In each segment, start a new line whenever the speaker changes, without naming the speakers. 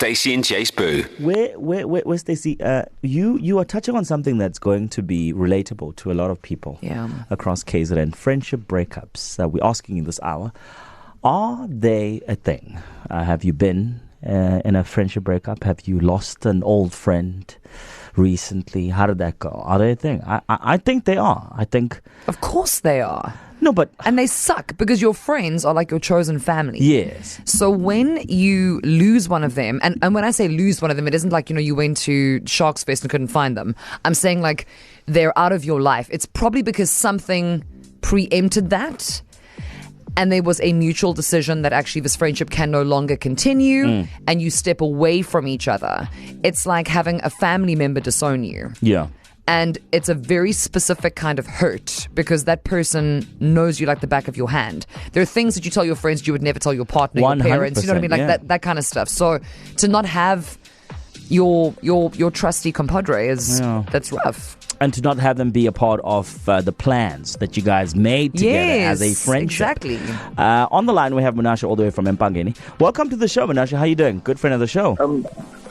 Stacey and J Sbu.
Where Stacey, you are touching on something that's going to be relatable to a lot of people across KZN. Friendship breakups. We're asking you this hour, are they a thing? Have you been in a friendship breakup? Have you lost an old friend recently? How did that go? Are they a thing? I think they are. I think...
Of course they are.
No, but...
And they suck because your friends are like your chosen family.
Yes.
So when you lose one of them, and when I say lose one of them, it isn't like, you went to Sharks Fest and couldn't find them. I'm saying like they're out of your life. It's probably because something preempted that. And there was a mutual decision that actually this friendship can no longer continue and you step away from each other. It's like having a family member disown you.
Yeah.
And it's a very specific kind of hurt because that person knows you like the back of your hand. There are things that you tell your friends you would never tell your partner, your parents, you know what I mean? Like that kind of stuff. So to not have your trusty compadre that's rough.
And to not have them be a part of the plans that you guys made together as a friendship.
Exactly.
On the line, we have Munashe all the way from Empangeni. Welcome to the show, Munashe. How you doing? Good friend of the show.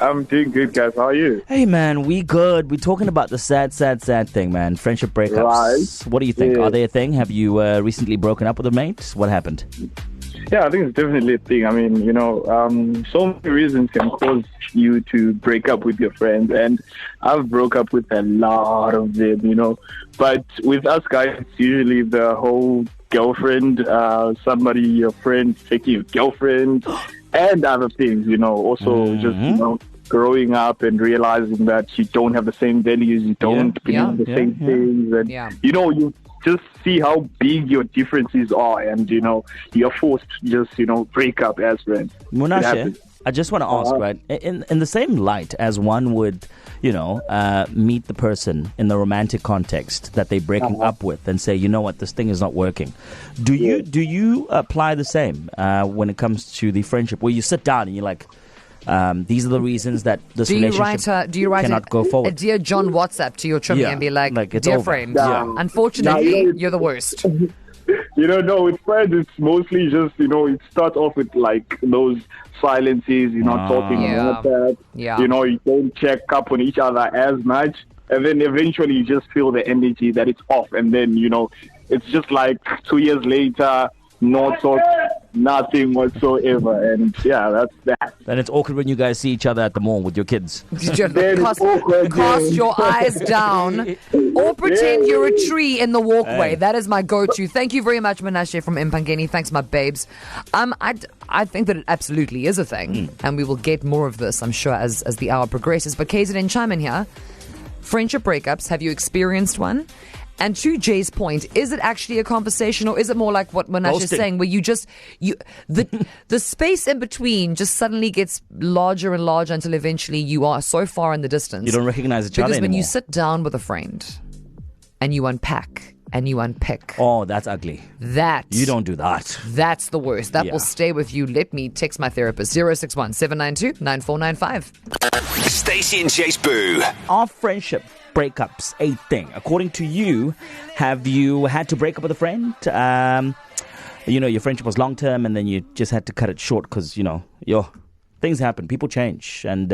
I'm doing good, guys. How are you?
Hey, man, we good. We're talking about the sad thing, man. Friendship breakups. Right. What do you think? Are they a thing? Have you recently broken up with a mate? What happened?
Yeah, I think it's definitely a thing. I mean, so many reasons can cause you to break up with your friends. And I've broke up with a lot of them, But with us guys, it's usually the whole girlfriend, your friend taking your girlfriend, and other things, Also just, growing up and realizing that you don't have the same values, you don't believe the same things. And, you just see how big your differences are, and you're forced to just break up as friends.
Munashe, I just want to ask, right, in the same light as one would meet the person in the romantic context that they're breaking up with and say, you know what, this thing is not working, do you apply the same when it comes to the friendship, where you sit down and you're like, these are the reasons that this relationship cannot go forward?
A Dear John WhatsApp to your chummy and be like
it's
dear
over.
friend, unfortunately, you're the worst.
No, with friends, it's mostly just, it starts off with like those silences, you're not talking about that. Yeah. You don't check up on each other as much. And then eventually you just feel the energy that it's off. And then, it's just like 2 years later, no talk, nothing whatsoever. And that's that.
And it's awkward when you guys see each other at the mall with your kids.
Cast your eyes down or pretend you're a tree in the walkway. That is my go-to. Thank you very much, Munashe from Empangeni. Thanks, my babes. I think that it absolutely is a thing, and we will get more of this, I'm sure, as the hour progresses. But KZN, chime in here. Friendship breakups, have you experienced one? And to Jay's point, is it actually a conversation, or is it more like what Munashe is saying, where the space in between just suddenly gets larger and larger until eventually you are so far in the distance.
You don't recognize each other anymore.
Because when you sit down with a friend and you unpack and you unpick.
Oh, that's ugly. You don't do that.
That's the worst. That will stay with you. Let me text my therapist. 061 792 9495.
Stacey and J Sbu.
Are friendship breakups a thing? According to you, have you had to break up with a friend? Your friendship was long term and then you just had to cut it short because, things happen. People change. And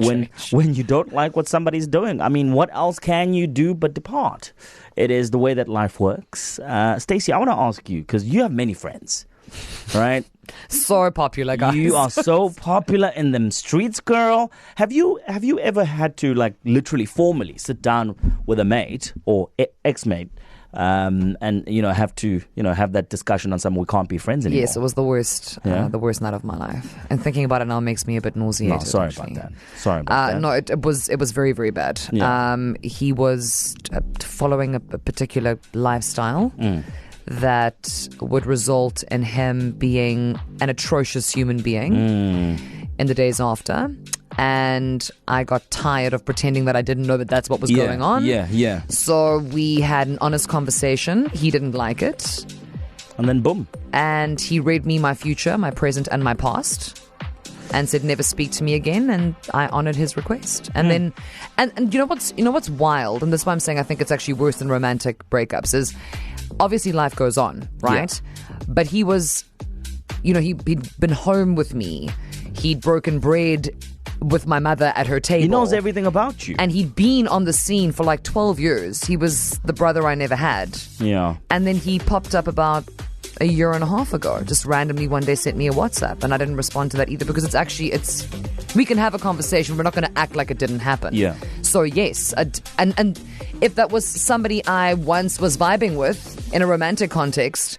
when you don't like what somebody's doing, I mean, what else can you do but depart? It is the way that life works. Stacey, I want to ask you, because you have many friends, right?
So popular, guys.
You are so popular in them streets, girl. Have you ever had to literally formally sit down with a mate or ex-mate and have to have that discussion on something? We can't be friends anymore.
Yes, it was the worst the worst night of my life, and thinking about it now makes me a bit nauseated.
No, sorry about that.
No, it was very, very bad. He was following a particular lifestyle that would result in him being an atrocious human being in the days after. And I got tired of pretending that I didn't know that that's what was going on.
Yeah.
So we had an honest conversation. He didn't like it.
And then boom.
And he read me my future, my present, and my past, and said never speak to me again. And I honored his request. And then, and you know what's wild, and that's why I'm saying I think it's actually worse than romantic breakups, is obviously life goes on, right? Yeah. But he was, he'd been home with me. He'd broken bread with my mother at her table.
He knows everything about you.
And he'd been on the scene for like 12 years. He was the brother I never had.
Yeah.
And then he popped up about a year and a half ago. Just randomly one day sent me a WhatsApp. And I didn't respond to that either because we can have a conversation. We're not going to act like it didn't happen.
Yeah.
So yes. And if that was somebody I once was vibing with in a romantic context,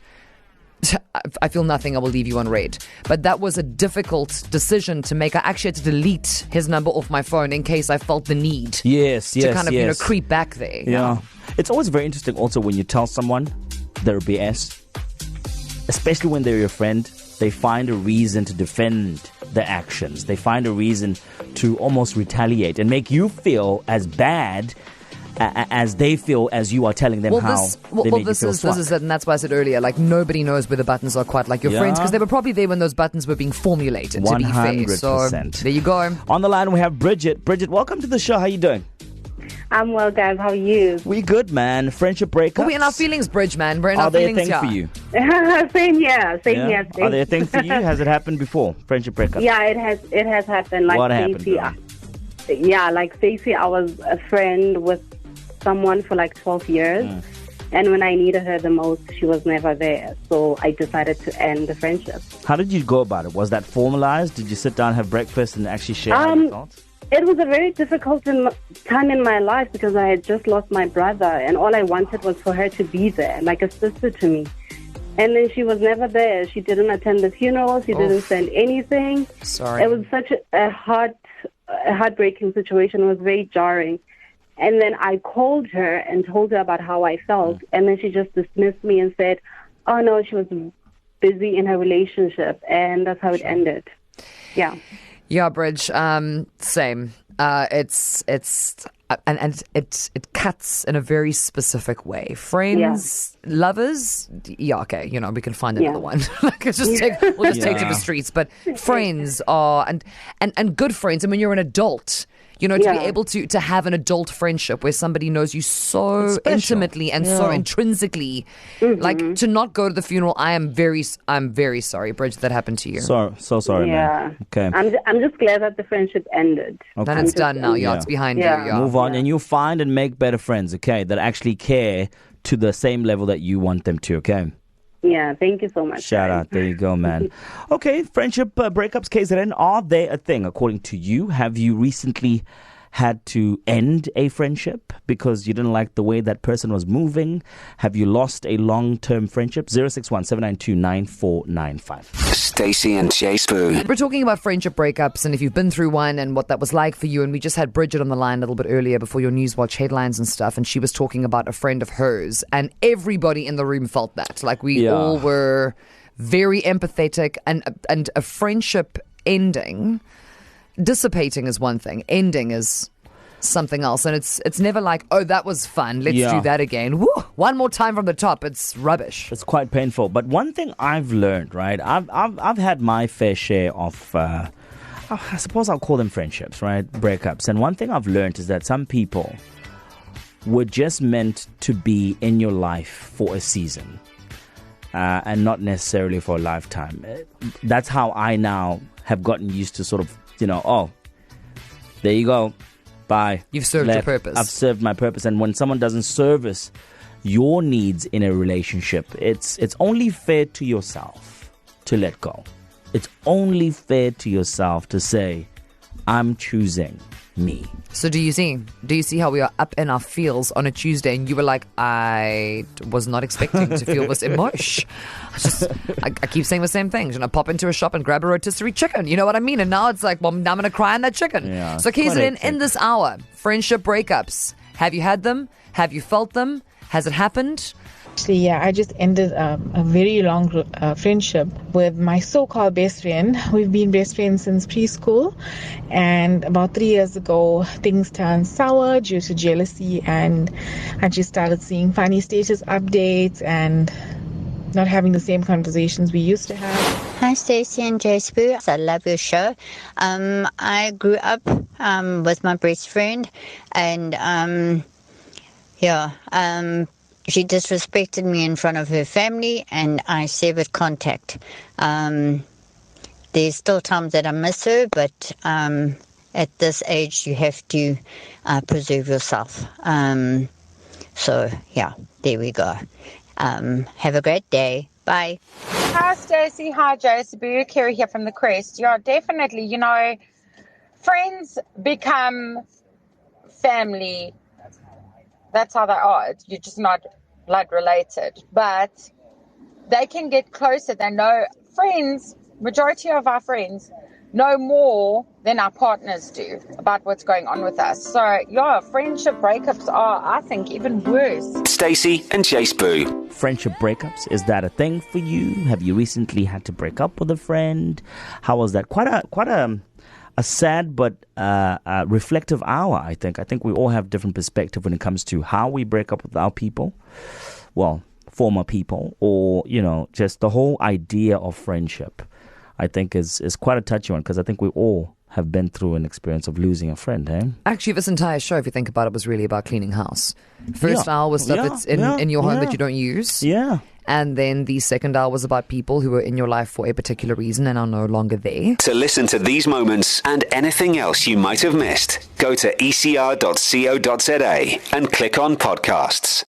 I feel nothing. I will leave you on red. But that was a difficult decision to make. I actually had to delete his number off my phone in case I felt the need. To kind of, creep back there.
Yeah. It's always very interesting also when you tell someone they're BS, especially when they're your friend, they find a reason to defend their actions. They find a reason to almost retaliate and make you feel as bad as they feel as you are telling them
this is it, and that's why I said earlier, like nobody knows where the buttons are quite like your friends, because they were probably there when those buttons were being formulated.
100%.
To be fair, so there you go.
On the line we have Bridget. Bridget, welcome to the show. How you doing?
I'm well, guys. How are you?
We good, man. Friendship breakups.
We're in our feelings, Bridge, man. We're in our
Are
feelings.
they a thing for you?
Same here.
Are they a thing for you? Has it happened before? Friendship breakups?
Yeah, it has happened. Like
what happened?
Stacey, like Stacey, I was a friend with someone for like 12 years. And when I needed her the most, she was never there. So I decided to end the friendship.
How did you go about it? Was that formalized? Did you sit down, have breakfast, and actually share your thoughts?
It was a very difficult time in my life because I had just lost my brother, and all I wanted was for her to be there, like a sister to me. And then she was never there. She didn't attend the funeral. She didn't send anything.
Sorry.
It was such a heartbreaking situation. It was very jarring. And then I called her and told her about how I felt, and then she just dismissed me and said, oh, no, she was busy in her relationship, and that's how it ended. Yeah.
Yeah, Bridge. Same. It cuts in a very specific way. Friends, lovers, okay, we can find another one. Like we'll just take to the streets. But friends are and good friends. And when you're an adult, to be able to have an adult friendship where somebody knows you so intimately and so intrinsically, like to not go to the funeral. I'm very sorry, Bridget, that happened to you.
So sorry, man. Okay.
I'm just glad that the friendship ended.
Okay.
Then it's done now. It's behind you.
Move on, and you'll find and make better friends. Okay, that actually care to the same level that you want them to. Okay.
Yeah, thank you so much.
Shout out. There you go, man. Okay, friendship breakups, KZN, are they a thing according to you? Have you recently had to end a friendship because you didn't like the way that person was moving? Have you lost a long-term friendship? 061-792-9495.
Stacey and J Sbu.
We're talking about friendship breakups and if you've been through one and what that was like for you. And we just had Bridget on the line a little bit earlier before your Newswatch headlines and stuff. And she was talking about a friend of hers. And everybody in the room felt that. Like we all were very empathetic. And a friendship ending, dissipating is one thing. Ending is something else. And it's never like, oh, that was fun, let's do that again. Woo, one more time from the top. It's rubbish.
It's quite painful. But one thing I've learned, right, I've had my fair share of I suppose I'll call them friendships, right, breakups. And one thing I've learned is that some people were just meant to be in your life for a season and not necessarily for a lifetime. That's how I now have gotten used to sort of, oh, there you go. Bye.
You've served your purpose.
I've served my purpose. And when someone doesn't service your needs in a relationship, it's only fair to yourself to let go. It's only fair to yourself to say, I'm choosing me.
So do you see how we are up in our feels on a Tuesday and you were like, I was not expecting to feel this emotion. I keep saying the same things. Pop into a shop and grab a rotisserie chicken. You know what I mean? And now it's like, well, now I'm going to cry on that chicken.
Yeah,
so KZN, in this hour, friendship breakups. Have you had them? Have you felt them? Has it happened?
Actually, yeah, I just ended a very long friendship with my so-called best friend. We've been best friends since preschool, and about 3 years ago, things turned sour due to jealousy, and I just started seeing funny status updates and not having the same conversations we used to have.
Hi, Stacey and J Sbu. I love your show. I grew up with my best friend, and she disrespected me in front of her family, and I severed contact. there's still times that I miss her, but at this age, you have to preserve yourself. So, yeah, there we go. Have a great day. Bye.
Hi, Stacey. Hi, J Sbu. Kerry here from the Crest. Yeah, definitely. Friends become family. That's how they are. You're just not blood related. But they can get closer. They know friends, majority of our friends, know more than our partners do about what's going on with us. So, yeah, friendship breakups are, I think, even worse.
Stacey and J Sbu.
Friendship breakups, is that a thing for you? Have you recently had to break up with a friend? How was that? Quite a sad but reflective hour, I think. I think we all have different perspective when it comes to how we break up with our people. Well, former people, or, just the whole idea of friendship, I think is quite a touchy one, because I think we all have been through an experience of losing a friend, eh?
Actually, this entire show, if you think about it, was really about cleaning house. First hour was stuff that's in your home that you don't use.
Yeah.
And then the second hour was about people who were in your life for a particular reason and are no longer there.
To listen to these moments and anything else you might have missed, go to ecr.co.za and click on podcasts.